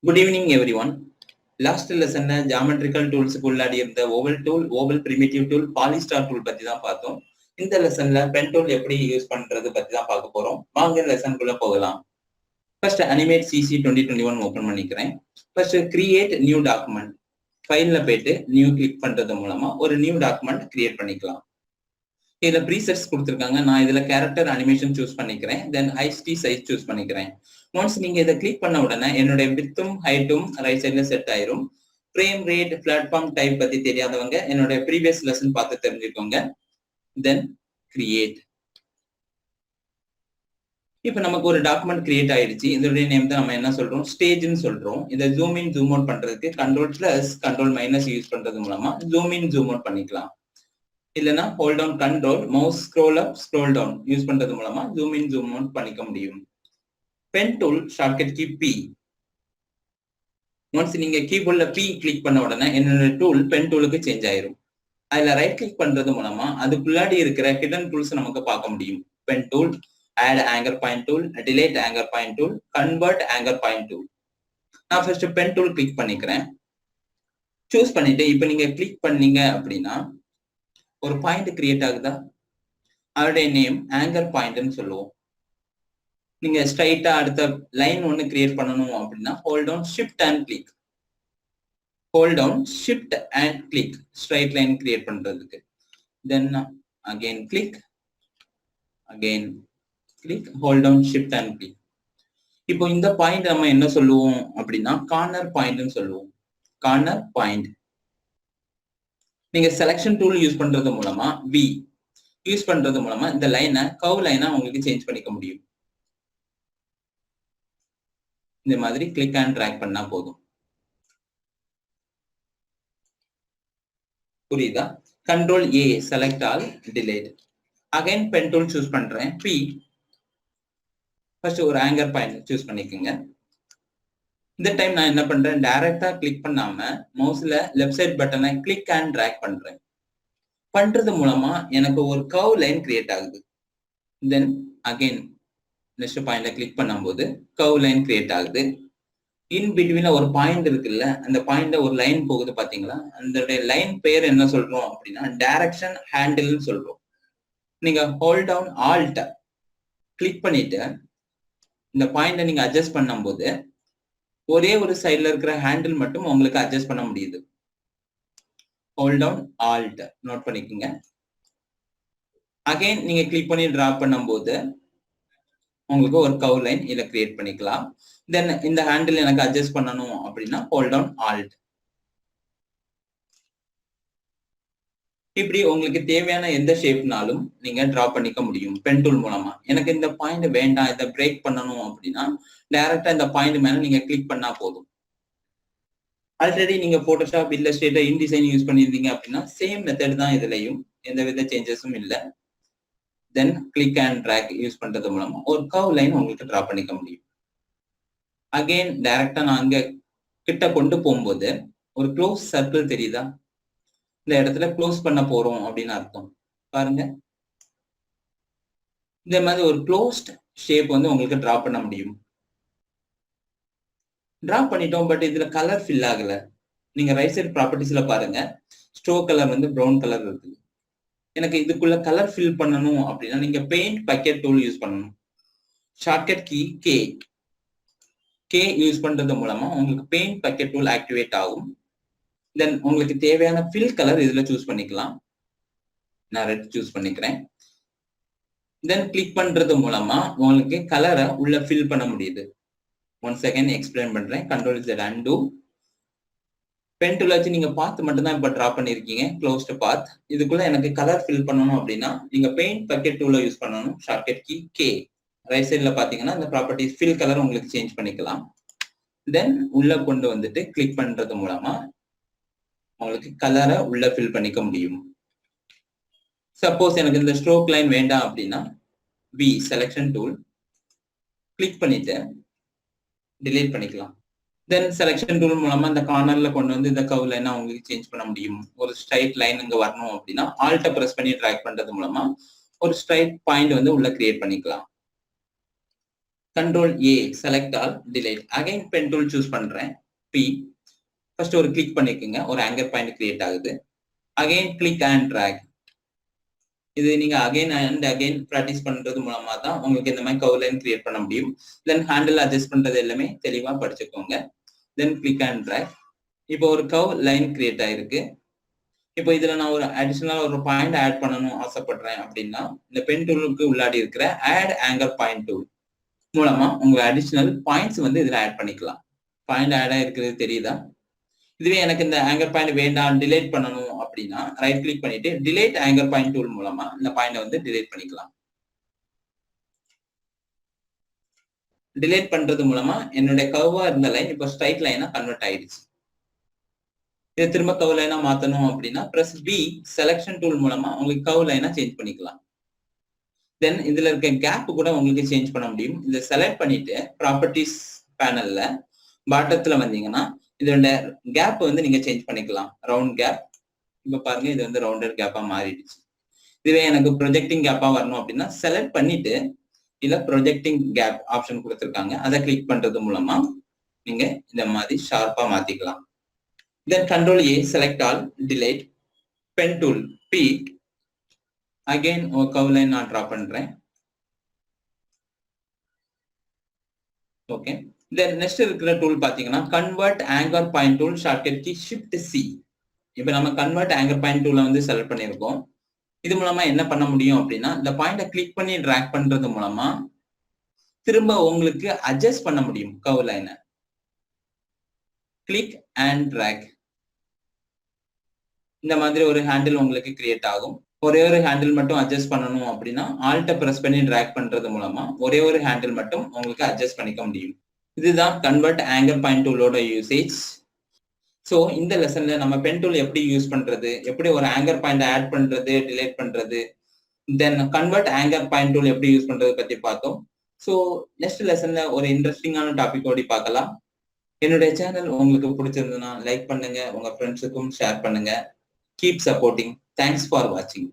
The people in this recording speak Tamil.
Good evening, everyone. Last lesson geometrical tools உள்ளாடி இருந்த oval tool, oval primitive tool, polystar tool பத்தி தான் பார்த்தோம். இந்த லெசன்ல pen tool எப்படி யூஸ் பண்றது பத்தி தான் பார்க்க போறோம். வாங்க லெசனுக்குள்ள போகலாம். First Animate CC 2021 ஓபன் பண்ணிக்கிறேன். First create new document. ஃபைல்ல போயிட்டு நியூ கிளிக் பண்றது மூலமா ஒரு நியூ டாக்குமெண்ட் கிரியேட் பண்ணிக்கலாம். இதுல ப்ரீசெட்ஸ் கொடுத்துருக்காங்க. நான் இதுல கேரக்டர் அனிமேஷன் சூஸ் பண்ணிக்கிறேன். தென் ஹைட் சைஸ் சூஸ் பண்ணிக்கிறேன். ஒன்ஸ் நீங்க இதை கிளிக் பண்ண உடனே என்னுடைய விட்த்தும் ஹைட்டும் ரைட் சைட்ல செட் ஆயிரும். ஃப்ரேம் ரேட், பிளாட்ஃபார்ம் டைப் பத்தி தெரியாதவங்க என்னோட ப்ரீவியஸ் லெசன் பார்த்து தெரிஞ்சுக்கோங்க. தென் கிரியேட். இப்ப நமக்கு ஒரு டாக்குமெண்ட் கிரியேட் ஆயிடுச்சு. இதோடைய நேம் தான் நம்ம என்ன சொல்றோம், ஸ்டேஜ்னு சொல்றோம். இதை ஜூம் இன் ஜூம் அவுட் பண்றதுக்கு Ctrl+Ctrl- யூஸ் பண்றது மூலமா ஜூம் இன் ஜூம் அவுட் பண்ணிக்கலாம். இல்லைன்னா hold down control, mouse scroll up scroll down use பண்றது மூலமா ஜூம் இன் ஜூம் அவுட் பண்ணிக்க முடியும். Pen tool shortcut key P. Once நீங்க கீபோர்ட்ல P கிளிக் பண்ண உடனே என்னோட டூல் பென் டூலுக்கு சேஞ்ச் ஆயிரும். அதுல ரைட் கிளிக் பண்றது மூலமா அதுக்குள்ளாடி இருக்கிற ஹிடன் டூல்ஸ் நமக்கு பார்க்க முடியும். Pen tool, add anchor point tool, delete anchor point tool, convert anchor point tool. நான் ஃபர்ஸ்ட் பென் டூல் கிளிக் பண்ணிக்கிறேன். சூஸ் பண்ணிட்டு இப்ப நீங்க கிளிக் பண்ணீங்க அப்படின்னா ஒரு பாயிண்ட் கிரியேட் ஆகுதா? அதோடைய நேம் ஆங்கர் பாயிண்ட்னு சொல்லுவோம். நீங்க ஸ்ட்ரைட்டா அடுத்த லைன் ஒன்னு கிரியேட் பண்ணணும் அப்படின்னா hold down shift and click. Hold down shift and click straight line create பண்றதுக்கு. Then again click, again click, hold down shift and click. இப்போ இந்த பாயிண்ட் நம்ம என்ன சொல்லுவோம் அப்படின்னா கார்னர் பாயிண்ட்னு சொல்லுவோம். Corner point. நீங்க செலக்ஷன் டூல் யூஸ் பண்றது மூலமா V யூஸ் பண்றது மூலமா இந்த லைனை கர்வ் லைனா உங்களுக்கு சேஞ்ச் பண்ணிக்க முடியும். இந்த மாதிரி கிளிக் அண்ட் டிராக் பண்ணா போதும். புரியுதா? Ctrl+A select all, delete. Again pen tool choose பண்றேன். P ஃபர்ஸ்ட் ஒரு ஆங்கர் பாயிண்ட் சூஸ் பண்ணிக்கோங்க. இந்த டைம் நான் என்ன பண்றேன், டைரக்டா கிளிக் பண்ணாம மவுஸ்ல லெஃப்ட் சைட் பட்டனை கிளிக் அண்ட் டிராக் பண்றேன். பண்றது மூலமா எனக்கு ஒரு கர்வ் லைன் கிரியேட் ஆகுது. தென் அகைன் நெக்ஸ்ட் பாயிண்ட கிளிக் பண்ணும்போது கர்வ் லைன் கிரியேட் ஆகுது. இன் பிட்வீன்ல ஒரு பாயிண்ட் இருக்குல்ல, அந்த பாயிண்ட்ல ஒரு லைன் போகுது பாத்தீங்களா? அந்த லைன் பேர் என்ன சொல்றோம் அப்படின்னா டைரக்ஷன் ஹேண்டில்னு சொல்றோம். நீங்க ஹோல்ட் டவுன் ஆல்ட் கிளிக் பண்ணிட்டு இந்த பாயிண்ட நீங்க அட்ஜஸ்ட் பண்ணும்போது ஒரே ஒரு சைட்ல இருக்கிற ஹேண்டில் மட்டும் உங்களுக்கு அட்ஜஸ்ட் பண்ண முடியுது. ஹோல்ட் டவுன் ஆல்ட் நோட் பண்ணிக்கோங்க. அகைன் நீங்க கிளிக் பண்ணி டிரா பண்ணும்போது உங்களுக்கு ஒரு கர்வ் லைன் இத கிரியேட் பண்ணிக்கலாம். தென் இந்த ஹேண்டில் எனக்கு அட்ஜஸ்ட் பண்ணணும் அப்படின்னா ஹோல்ட் டவுன் ஆல்ட். இப்படி உங்களுக்கு தேவையான எந்த ஷேப்னாலும் நீங்க டிரா பண்ணிக்க முடியும் பென் டூல் மூலமா. எனக்கு இந்த பாயிண்ட் வேண்டாம், இதை பிரேக் பண்ணணும் அப்படின்னா டைரக்டா இந்த பாயிண்ட் மேல நீங்க கிளிக் பண்ணா போதும். ஆல்ரெடி நீங்க போட்டோஷாப், இல்லஸ்ட்ரேட்டர், இன்டிசைன் யூஸ் பண்ணியிருந்தீங்க அப்படின்னா சேம் மெத்தட் தான் இதுலயும், எந்தவித சேஞ்சஸும் இல்லை. Then click and drag use பண்றது மூலமா ஒரு கர்வ் லைன் உங்களுக்கு டிரா பண்ணிக்க முடியும். அகைன் டைரக்டா நான் அங்க கிட்ட கொண்டு போகும்போது ஒரு க்ளோஸ் சர்க்கிள் தெரியுதா? இந்த இடத்துல க்ளோஸ் பண்ண போறோம் அப்படின்னு அர்த்தம். பாருங்க, இந்த மாதிரி ஒரு க்ளோஸ்ட் ஷேப் வந்து உங்களுக்கு டிரா பண்ண முடியும். டிரா பண்ணிட்டோம், பட் இதுல கலர் ஃபில் ஆகல. நீங்க ரைட் சைடு ப்ராப்பர்ட்டிஸ்ல பாருங்க, ஸ்ட்ரோக் கலர் வந்து ப்ரௌன் கலர் இருக்கு. எனக்கு இதுக்குள்ள கலர் ஃபில் பண்ணணும் அப்படின்னா நீங்க பெயிண்ட் பக்கெட் டூல் யூஸ் பண்ணணும். ஷார்ட்கட் கீ K யூஸ் பண்றது மூலமா உங்களுக்கு பெயிண்ட் பக்கெட் டூல் ஆக்டிவேட் ஆகும். தென் உங்களுக்கு தேவையான ஃபில் கலர் இதுல சூஸ் பண்ணிக்கலாம். நான் ரெட் சூஸ் பண்ணிக்கிறேன். தென் கிளிக் பண்றது மூலமா உங்களுக்கு கலரை உள்ள ஃபில் பண்ண முடியுது. ஒன் செகண்ட் எக்ஸ்பிளைன் பண்றேன். Ctrl+Z undo. பென் டூல் வச்சு நீங்க பாத் மட்டும் தான் இப்ப டிரா பண்ணிருக்கீங்க, க்ளோஸ்ட் பாத். இதுக்குள்ள எனக்கு கலர் ஃபில் பண்ணணும் அப்படின்னா நீங்க பெயிண்ட் பக்கெட் டூல யூஸ் பண்ணணும். Shortcut key K. ரைட் சைட்ல பாத்தீங்கன்னா இந்த ப்ராப்பர்ட்டிஸ் ஃபில் கலர் உங்களுக்கு சேஞ்ச் பண்ணிக்கலாம். தென் உள்ள கொண்டு வந்துட்டு கிளிக் பண்றது மூலமா உங்களுக்கு கலரை உள்ள ஃபில் பண்ணிக்க முடியும். சப்போஸ் எனக்கு இந்த ஸ்ட்ரோக் லைன் வேண்டாம் அப்படின்னா V செலக்ஷன் டூல் கிளிக் பண்ணிட்டு டிலீட் பண்ணிக்கலாம். தென் செலக்ஷன் டூல் மூலமா இந்த கார்னர்ல கொண்டு வந்து இந்த கர்வ் லைனா உங்களுக்கு சேஞ்ச் பண்ண முடியும். ஒரு ஸ்ட்ரைட் லைன் இங்க வரணும் அப்படின்னா ஆல்ட்ட பிரஸ் பண்ணி டிராக் பண்றது மூலமா ஒரு ஸ்ட்ரைட் பாயிண்ட் வந்து உள்ள கிரியேட் பண்ணிக்கலாம். Control A, select all, delete. Again pen tool choose பண்றேன். P. First ஒரு click பண்ணிக்கங்க. ஒரு anchor point create ஆகுது. Again click and drag. இது நீங்க again and again practice பண்றது மூலமா தான் உங்களுக்கு இந்த மாதிரி curve line create பண்ண முடியும். Then handle adjust பண்றது எல்லாமே தெளிவா படிச்சுக்கோங்க. Then click and drag. இப்போ ஒரு curve line create ஆயிருக்கு. இப்போ இதுல நான் ஒரு அடிஷனலா ஒரு பாயிண்ட் ஆட் பண்ணணும் ஆசைப்படுறேன் அப்படின்னா இந்த பென் டூலுக்கு உள்ளாடி இருக்கிற ஆட் ஆங்கர் பாயிண்ட் டூல் மூலமா உங்க அடிஷனல் பாயிண்ட்ஸ் வந்து இதுல ஆட் பண்ணிக்கலாம். பாயிண்ட் ஆட் ஆயிருக்கிறது தெரியுதா? இதுவே எனக்கு இந்த ஆங்கர் பாயிண்ட் வேண்டாம் டிலீட் பண்ணணும் அப்படின்னா ரைட் கிளிக் பண்ணிட்டு டிலீட் ஆங்கர் பாயிண்ட் டூல் மூலமா இந்த பாயிண்ட வந்து டிலீட் பண்ணிக்கலாம். டிலீட் பண்றது மூலமா என்னுடைய கர்வா இருந்த லைன் இப்போ ஸ்ட்ரைட் லைனா கன்வெர்ட் ஆயிடுச்சு. இதை திரும்ப கர்வ் லைனா மாத்தணும் அப்படின்னா பிரஸ் பி செலக்ஷன் டூல் மூலமா உங்களுக்கு கர்வ் லைனா சேஞ்ச் பண்ணிக்கலாம். தென் இதுல இருக்க கேப் கூட உங்களுக்கு சேஞ்ச் பண்ண முடியும். இதை செலக்ட் பண்ணிட்டு ப்ராப்பர்ட்டிஸ் பேனல்ல பாட்டத்துல வந்தீங்கன்னா இதோட கேப் வந்து நீங்க சேஞ்ச் பண்ணிக்கலாம். ரவுண்ட் கேப் இப்ப பாருங்க இது வந்து ரவுண்டட் கேப்பா மாறிடுச்சு. இதுவே எனக்கு ப்ரொஜெக்டிங் கேப்பா வரணும் அப்படின்னா செலக்ட் பண்ணிட்டு இல்ல ப்ரொஜெக்டிங் கேப் ஆப்ஷன் கொடுத்துருக்காங்க. அதை கிளிக் பண்றது மூலமா நீங்க இந்த மாதிரி ஷார்ப்பா மாத்திக்கலாம். Then Control A, select all, delete, pen tool, P. Again, ஒரு curve line நான் draw பண்றேன். Okay. Then next இருக்கிற tool பாத்தீங்கன்னா convert anchor point tool shortcut key shift C. இப்போ நம்ம convert anchor point tool வந்து செலக்ட் பண்ணிருக்கோம். இது மூலமா என்ன பண்ண முடியும் அப்படின்னா இந்த பாயிண்ட கிளிக் பண்ணி drag பண்றது மூலமா திரும்ப உங்களுக்கு adjust பண்ண முடியும் curve line. Click and drag. இந்த மாதிரி ஒரு ஹேண்டில் உங்களுக்கு கிரியேட் ஆகும். ஒரே ஒரு ஹேண்டில் மட்டும் அட்ஜஸ்ட் பண்ணணும் அப்படின்னா ஆல்ட்ட பிரஸ் பண்ணி டிராக் பண்றது மூலமா ஒரே ஒரு ஹேண்டில் மட்டும் உங்களுக்கு அட்ஜஸ்ட் பண்ணிக்க முடியும். இதுதான் கன்வெர்ட் ஆங்கர் பாயிண்ட் டூலோட யூசேஜ். ஸோ இந்த லெசன்ல நம்ம பென் டூல் எப்படி யூஸ் பண்றது, எப்படி ஒரு ஆங்கர் பாயிண்ட் ஆட் பண்றது, டிலீட் பண்றது, தென் கன்வெர்ட் ஆங்கர் பாயிண்ட் டூல் எப்படி யூஸ் பண்றது பத்தி பார்த்தோம். ஸோ நெக்ஸ்ட் லெசன்ல ஒரு இன்ட்ரெஸ்டிங்கான டாபிக் ஓடி பார்க்கலாம். என்னுடைய சேனல் உங்களுக்கு பிடிச்சிருந்ததுன்னா லைக் பண்ணுங்க, உங்க ஃப்ரெண்ட்ஸுக்கும் ஷேர் பண்ணுங்க. Keep supporting. Thanks for watching.